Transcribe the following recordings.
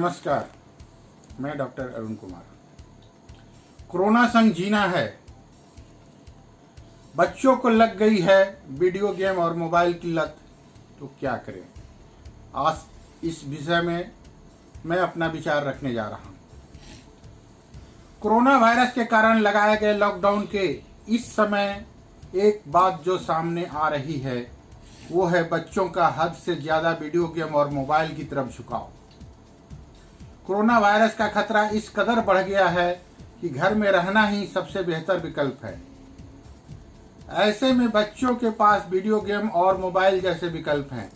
नमस्कार, मैं doctor Arun Kumar. Corona संग जीना है। बच्चों को लग गई है वीडियो गेम और मोबाइल की लत, तो क्या करें? आज इस विषय में मैं अपना विचार रखने जा रहा हूं। कोरोना वायरस के कारण लगाए गए लॉकडाउन के इस समय एक बात जो सामने आ रही है वो है बच्चों का हद से ज्यादा वीडियो गेम और मोबाइल की तरफ झुकाव। कोरोना वायरस का खतरा इस कदर बढ़ गया है कि घर में रहना ही सबसे बेहतर विकल्प है। ऐसे में बच्चों के पास वीडियो गेम और मोबाइल जैसे विकल्प हैं।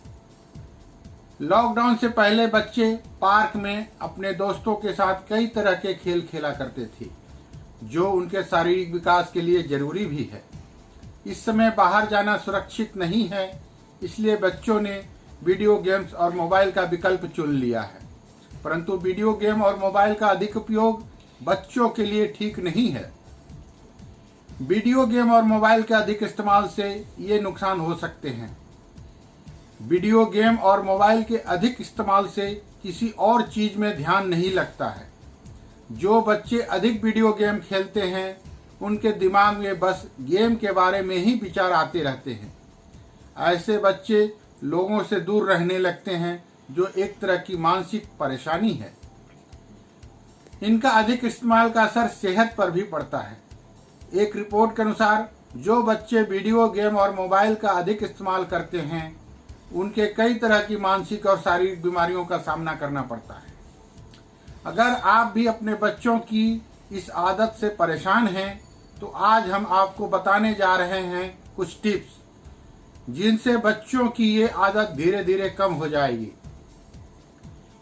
लॉकडाउन से पहले बच्चे पार्क में अपने दोस्तों के साथ कई तरह के खेल खेला करते थे, जो उनके शारीरिक विकास के लिए जरूरी भी है। इस समय बाहर जाना सुरक्षित नहीं है, इसलिए बच्चों ने वीडियो गेम्स और मोबाइल का विकल्प चुन लिया है। परंतु वीडियो गेम और मोबाइल का अधिक उपयोग बच्चों के लिए ठीक नहीं है। वीडियो गेम और मोबाइल के अधिक इस्तेमाल से ये नुकसान हो सकते हैं। वीडियो गेम और मोबाइल के अधिक इस्तेमाल से किसी और चीज में ध्यान नहीं लगता है। जो बच्चे अधिक वीडियो गेम खेलते हैं उनके दिमाग में बस गेम के बारे में ही विचार आते रहते हैं। ऐसे बच्चे लोगों से दूर रहने लगते हैं, जो एक तरह की मानसिक परेशानी है। इनका अधिक इस्तेमाल का असर सेहत पर भी पड़ता है। एक रिपोर्ट के अनुसार जो बच्चे वीडियो गेम और मोबाइल का अधिक इस्तेमाल करते हैं उनके कई तरह की मानसिक और शारीरिक बीमारियों का सामना करना पड़ता है। अगर आप भी अपने बच्चों की इस आदत से परेशान हैं तो आज हम आपको बताने जा रहे हैं कुछ टिप्स, जिनसे बच्चों की ये आदत धीरे धीरे कम हो जाएगी।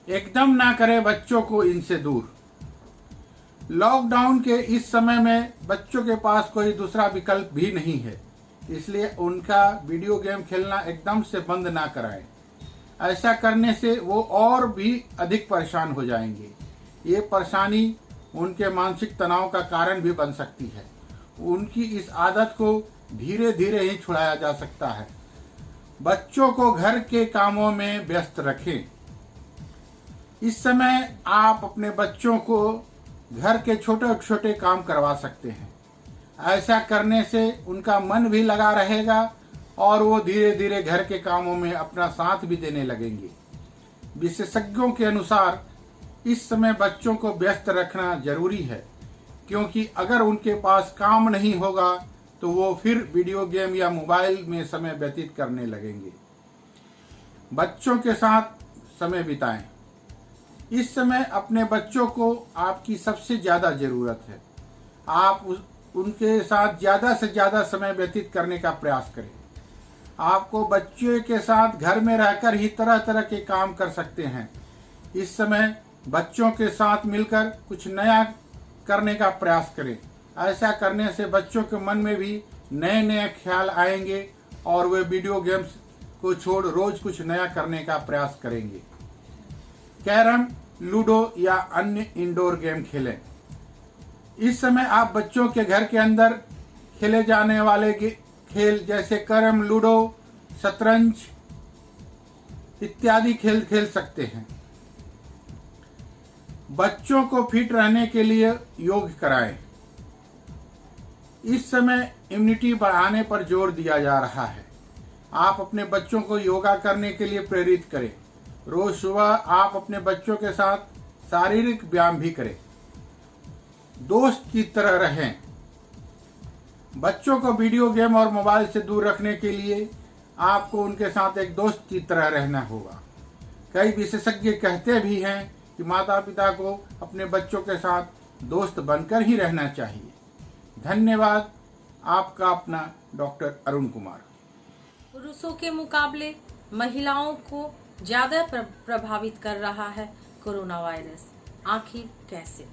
एकदम ना करें बच्चों को इनसे दूर। लॉकडाउन के इस समय में बच्चों के पास कोई दूसरा विकल्प भी नहीं है, इसलिए उनका वीडियो गेम खेलना एकदम से बंद ना कराएं। ऐसा करने से वो और भी अधिक परेशान हो जाएंगे। ये परेशानी उनके मानसिक तनाव का कारण भी बन सकती है। उनकी इस आदत को धीरे धीरे ही छुड़ाया जा सकता है। बच्चों को घर के कामों में व्यस्त रखें। इस समय आप अपने बच्चों को घर के छोटे छोटे काम करवा सकते हैं। ऐसा करने से उनका मन भी लगा रहेगा और वो धीरे धीरे घर के कामों में अपना साथ भी देने लगेंगे। विशेषज्ञों के अनुसार इस समय बच्चों को व्यस्त रखना जरूरी है, क्योंकि अगर उनके पास काम नहीं होगा तो वो फिर वीडियो गेम या मोबाइल में समय व्यतीत करने लगेंगे। बच्चों के साथ समय बिताएं। इस समय अपने बच्चों को आपकी सबसे ज्यादा जरूरत है। आप उनके साथ ज्यादा से ज्यादा समय व्यतीत करने का प्रयास करें। आपको बच्चे के साथ घर में रहकर ही तरह तरह के काम कर सकते हैं। इस समय बच्चों के साथ मिलकर कुछ नया करने का प्रयास करें। ऐसा करने से बच्चों के मन में भी नए नए ख्याल आएंगे और वे वीडियो गेम्स को छोड़ रोज कुछ नया करने का प्रयास करेंगे। कैरम, लूडो या अन्य इंडोर गेम खेलें। इस समय आप बच्चों के घर के अंदर खेले जाने वाले खेल जैसे कैरम, लूडो, शतरंज इत्यादि खेल खेल सकते हैं। बच्चों को फिट रहने के लिए योग कराएं। इस समय इम्यूनिटी बढ़ाने पर जोर दिया जा रहा है। आप अपने बच्चों को योगा करने के लिए प्रेरित करें। रोज सुबह आप अपने बच्चों के साथ शारीरिक व्यायाम भी करें। दोस्त की तरह रहें। बच्चों को वीडियो गेम और मोबाइल से दूर रखने के लिए आपको उनके साथ एक दोस्त की तरह रहना होगा। कई विशेषज्ञ कहते भी हैं कि माता पिता को अपने बच्चों के साथ दोस्त बनकर ही रहना चाहिए। धन्यवाद। आपका अपना डॉक्टर अरुण कुमार। पुरुषों के मुकाबले महिलाओं को ज्यादा प्रभावित कर रहा है कोरोना वायरस। आखिर कैसे?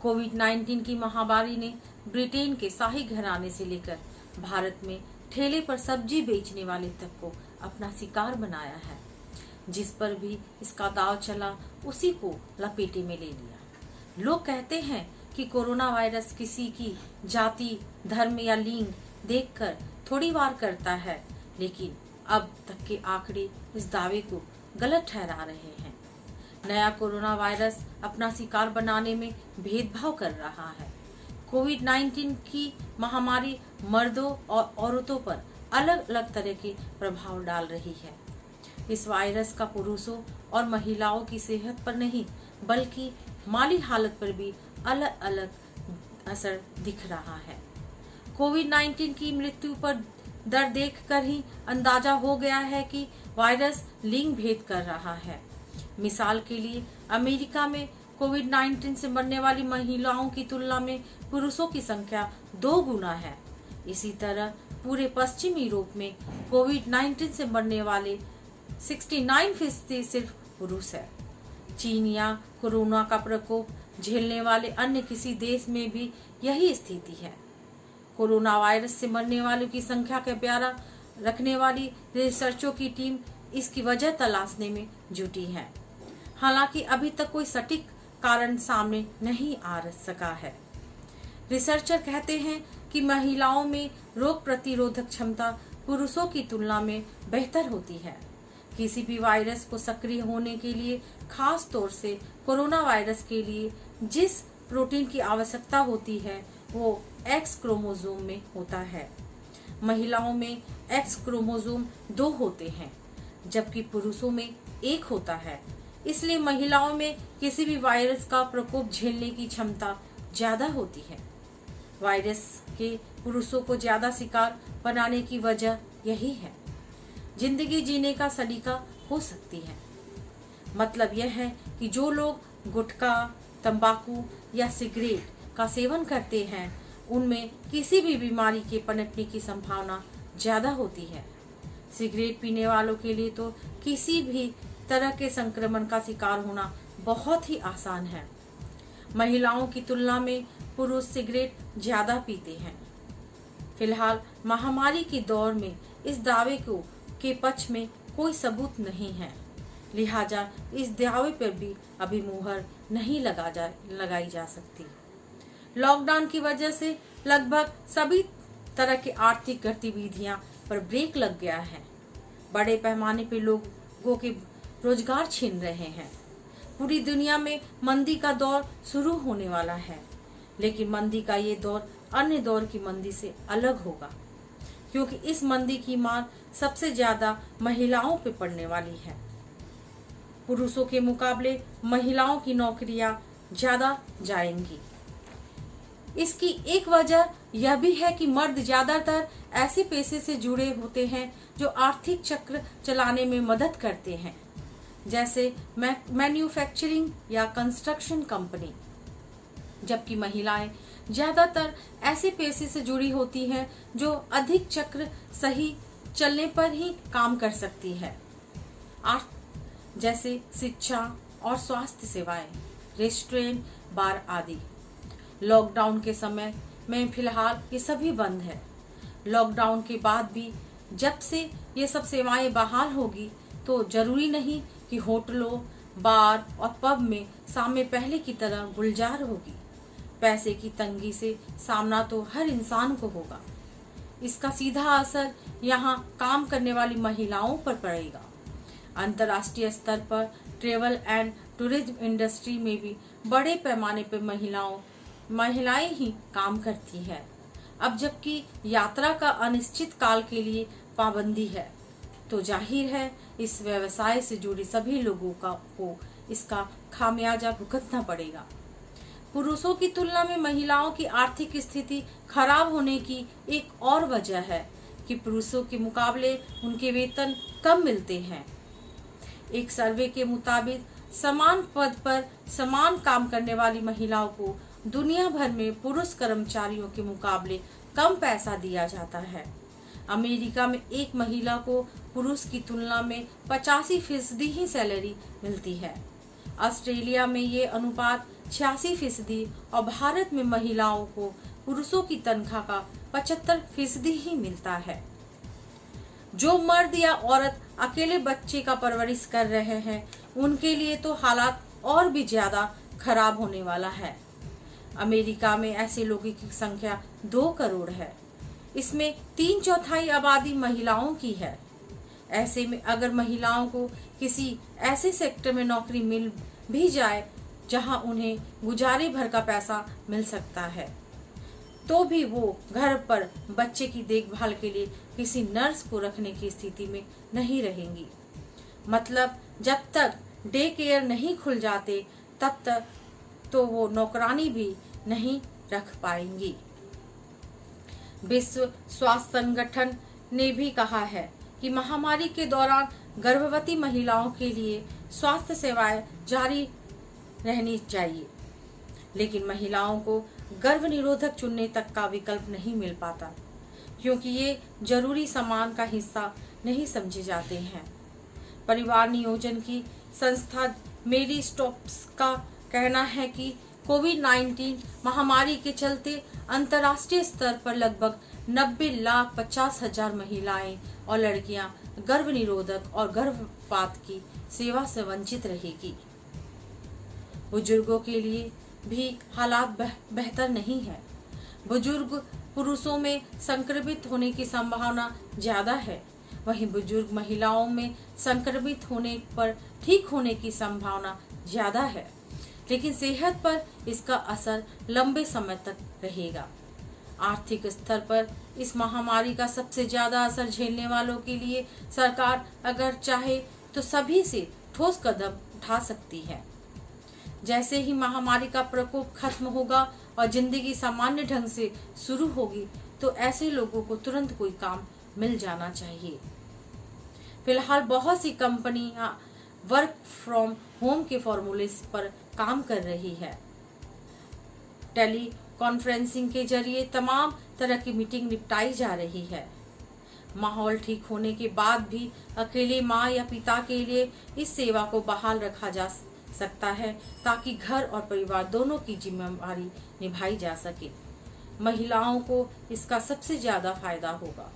कोविड-19 की महामारी ने ब्रिटेन के शाही घराने से लेकर भारत में ठेले पर सब्जी बेचने वाले तक को अपना शिकार बनाया है। जिस पर भी इसका दाव चला उसी को लपेटे में ले लिया। लोग कहते हैं कि कोरोना वायरस किसी की जाति, धर्म या लिंग देखकर थोड़ी वार करता है, लेकिन अब तक के आंकड़े इस दावे को गलत ठहरा रहे हैं। नया कोरोना वायरस अपना शिकार बनाने में भेदभाव कर रहा है। कोविड-19 की महामारी मर्दों और औरतों पर अलग अलग तरह के प्रभाव डाल रही है। इस वायरस का पुरुषों और महिलाओं की सेहत पर नहीं बल्कि माली हालत पर भी अलग अलग असर दिख रहा है। कोविड-19 की मृत्यु पर दर देखकर ही अंदाजा हो गया है कि वायरस लिंग भेद कर रहा है। मिसाल के लिए अमेरिका में कोविड-19 से मरने वाली महिलाओं की तुलना में पुरुषों की संख्या 2 गुना है। इसी तरह पूरे पश्चिमी यूरोप में कोविड-19 से मरने वाले 69% सिर्फ पुरुष है। चीन या कोरोना का प्रकोप झेलने वाले अन्य किसी देश में भी यही स्थिति है। कोरोना वायरस से मरने वालों की संख्या का ब्यौरा रखने वाली रिसर्चों की टीम इसकी वजह तलाशने में जुटी है। हालांकि अभी तक कोई सटीक कारण सामने नहीं आ सका है। रिसर्चर कहते हैं कि महिलाओं में रोग प्रतिरोधक क्षमता पुरुषों की तुलना में बेहतर होती है। किसी भी वायरस को सक्रिय होने के लिए, खास तौर से कोरोना वायरस के लिए जिस प्रोटीन की आवश्यकता होती है वो एक्स क्रोमोसोम में होता है। महिलाओं में एक्स क्रोमोसोम 2 होते हैं जबकि पुरुषों में 1 होता है। इसलिए महिलाओं में किसी भी वायरस का प्रकोप झेलने की क्षमता ज्यादा होती है। वायरस के पुरुषों को ज्यादा शिकार बनाने की वजह यही है। जिंदगी जीने का सलीका हो सकती है। मतलब यह है कि जो लोग गुटखा, तंबाकू या सिगरेट का सेवन करते हैं उनमें किसी भी बीमारी के पनपने की संभावना ज्यादा होती है। सिगरेट पीने वालों के लिए तो किसी भी तरह के संक्रमण का शिकार होना बहुत ही आसान है। महिलाओं की तुलना में पुरुष सिगरेट ज्यादा पीते हैं। फिलहाल महामारी के दौर में इस दावे के पक्ष में कोई सबूत नहीं है, लिहाजा इस दावे पर भी अभी मुहर नहीं लगाई जा सकती। लॉकडाउन की वजह से लगभग सभी तरह की आर्थिक गतिविधियां पर ब्रेक लग गया है। बड़े पैमाने पर लोगों के रोजगार छिन रहे हैं। पूरी दुनिया में मंदी का दौर शुरू होने वाला है, लेकिन मंदी का ये दौर अन्य दौर की मंदी से अलग होगा, क्योंकि इस मंदी की मार सबसे ज्यादा महिलाओं पे पड़ने वाली है। पुरुषों के मुकाबले महिलाओं की नौकरियां ज्यादा जाएंगी। इसकी एक वजह यह भी है कि मर्द ज्यादातर ऐसे पेशे से जुड़े होते हैं जो आर्थिक चक्र चलाने में मदद करते हैं, जैसे मैन्युफैक्चरिंग या कंस्ट्रक्शन कंपनी, जबकि महिलाएं ज्यादातर ऐसे पेशे से जुड़ी होती हैं जो अधिक चक्र सही चलने पर ही काम कर सकती है, जैसे शिक्षा और स्वास्थ्य सेवाएं, रेस्टोरेंट, बार आदि। लॉकडाउन के समय में फिलहाल ये सभी बंद है। लॉकडाउन के बाद भी जब से ये सब सेवाएं बहाल होगी तो जरूरी नहीं कि होटलों, बार और पब में सामने पहले की तरह गुलजार होगी। पैसे की तंगी से सामना तो हर इंसान को होगा। इसका सीधा असर यहाँ काम करने वाली महिलाओं पर पड़ेगा। अंतर्राष्ट्रीय स्तर पर ट्रेवल एंड टूरिज्म इंडस्ट्री में भी बड़े पैमाने पर महिलाएं ही काम करती है। अब जबकि यात्रा का अनिश्चित काल के लिए पाबंदी है, तो जाहिर है इस व्यवसाय से जुड़े सभी लोगों को इसका खामियाजा भुगतना पड़ेगा। पुरुषों की तुलना में महिलाओं की आर्थिक स्थिति खराब होने की एक और वजह है कि पुरुषों के मुकाबले उनके वेतन कम मिलते हैं। एक सर्वे के मुताबिक समान पद पर समान काम करने वाली महिलाओं को दुनिया भर में पुरुष कर्मचारियों के मुकाबले कम पैसा दिया जाता है। अमेरिका में एक महिला को पुरुष की तुलना में 85% ही सैलरी मिलती है। ऑस्ट्रेलिया में ये अनुपात 86% और भारत में महिलाओं को पुरुषों की तनख्वाह का 75% ही मिलता है। जो मर्द या औरत अकेले बच्चे का परवरिश कर रहे हैं उनके लिए तो हालात और भी ज्यादा खराब होने वाला है। अमेरिका में ऐसे लोगों की संख्या 2 करोड़ है। इसमें 3/4 आबादी महिलाओं की है। ऐसे में अगर महिलाओं को किसी ऐसे सेक्टर में नौकरी मिल भी जाए जहां उन्हें गुजारे भर का पैसा मिल सकता है, तो भी वो घर पर बच्चे की देखभाल के लिए किसी नर्स को रखने की स्थिति में नहीं रहेंगी। मतलब जब तक डे केयर नहीं खुल जाते तब तक तो वो नौकरानी भी नहीं रख पाएंगी। विश्व स्वास्थ्य संगठन ने भी कहा है कि महामारी के दौरान गर्भवती महिलाओं के लिए स्वास्थ्य सेवाएं जारी रहनी चाहिए, लेकिन महिलाओं को गर्भ निरोधक चुनने तक का विकल्प नहीं मिल पाता, क्योंकि ये जरूरी सामान का हिस्सा नहीं समझे जाते हैं। परिवार नियोजन की संस्था मेरी स्टॉप्स का कहना है कि कोविड-19 महामारी के चलते अंतर्राष्ट्रीय स्तर पर लगभग 90,50,000 महिलाएं और लड़कियां गर्भ निरोधक और गर्भपात की सेवा से वंचित रहेगी। बुजुर्गों के लिए भी हालात बेहतर नहीं है। बुजुर्ग पुरुषों में संक्रमित होने की संभावना ज्यादा है, वहीं बुजुर्ग महिलाओं में संक्रमित होने पर ठीक होने की संभावना ज्यादा है, लेकिन सेहत पर इसका असर लंबे समय तक रहेगा। आर्थिक स्तर पर इस महामारी का सबसे ज्यादा असर झेलने वालों के लिए सरकार अगर चाहे तो सभी से ठोस कदम उठा सकती है। जैसे ही महामारी का प्रकोप खत्म होगा और जिंदगी सामान्य ढंग से शुरू होगी, तो ऐसे लोगों को तुरंत कोई काम मिल जाना चाहिए। फिलहाल बहुत सी कंपनियां वर्क फ्रॉम होम के फॉर्मूले पर काम कर रही है। टेली कॉन्फ्रेंसिंग के जरिए तमाम तरह की मीटिंग निपटाई जा रही है। माहौल ठीक होने के बाद भी अकेले माँ या पिता के लिए इस सेवा को बहाल रखा जा सकता है, ताकि घर और परिवार दोनों की जिम्मेदारी निभाई जा सके। महिलाओं को इसका सबसे ज्यादा फायदा होगा।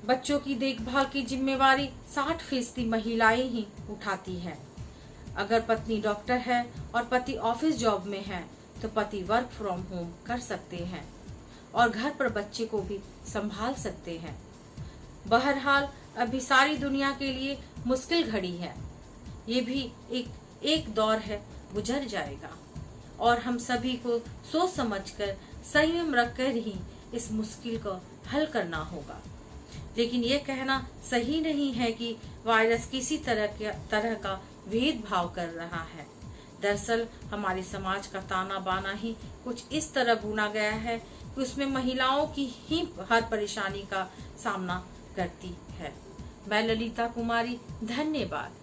बच्चों की देखभाल की जिम्मेवारी 60% महिलाएं ही उठाती हैं। अगर पत्नी डॉक्टर है और पति ऑफिस जॉब में है, तो पति वर्क फ्रॉम होम कर सकते हैं और घर पर बच्चे को भी संभाल सकते हैं। बहरहाल अभी सारी दुनिया के लिए मुश्किल घड़ी है। ये भी एक दौर है, गुजर जाएगा और हम सभी को सोच समझकर संयम रखकर ही इस मुश्किल को हल करना होगा। लेकिन ये कहना सही नहीं है कि वायरस किसी तरह का भेदभाव कर रहा है। दरअसल हमारे समाज का ताना बाना ही कुछ इस तरह बुना गया है कि उसमें महिलाओं की ही हर परेशानी का सामना करती है। मैं ललिता कुमारी, धन्यवाद।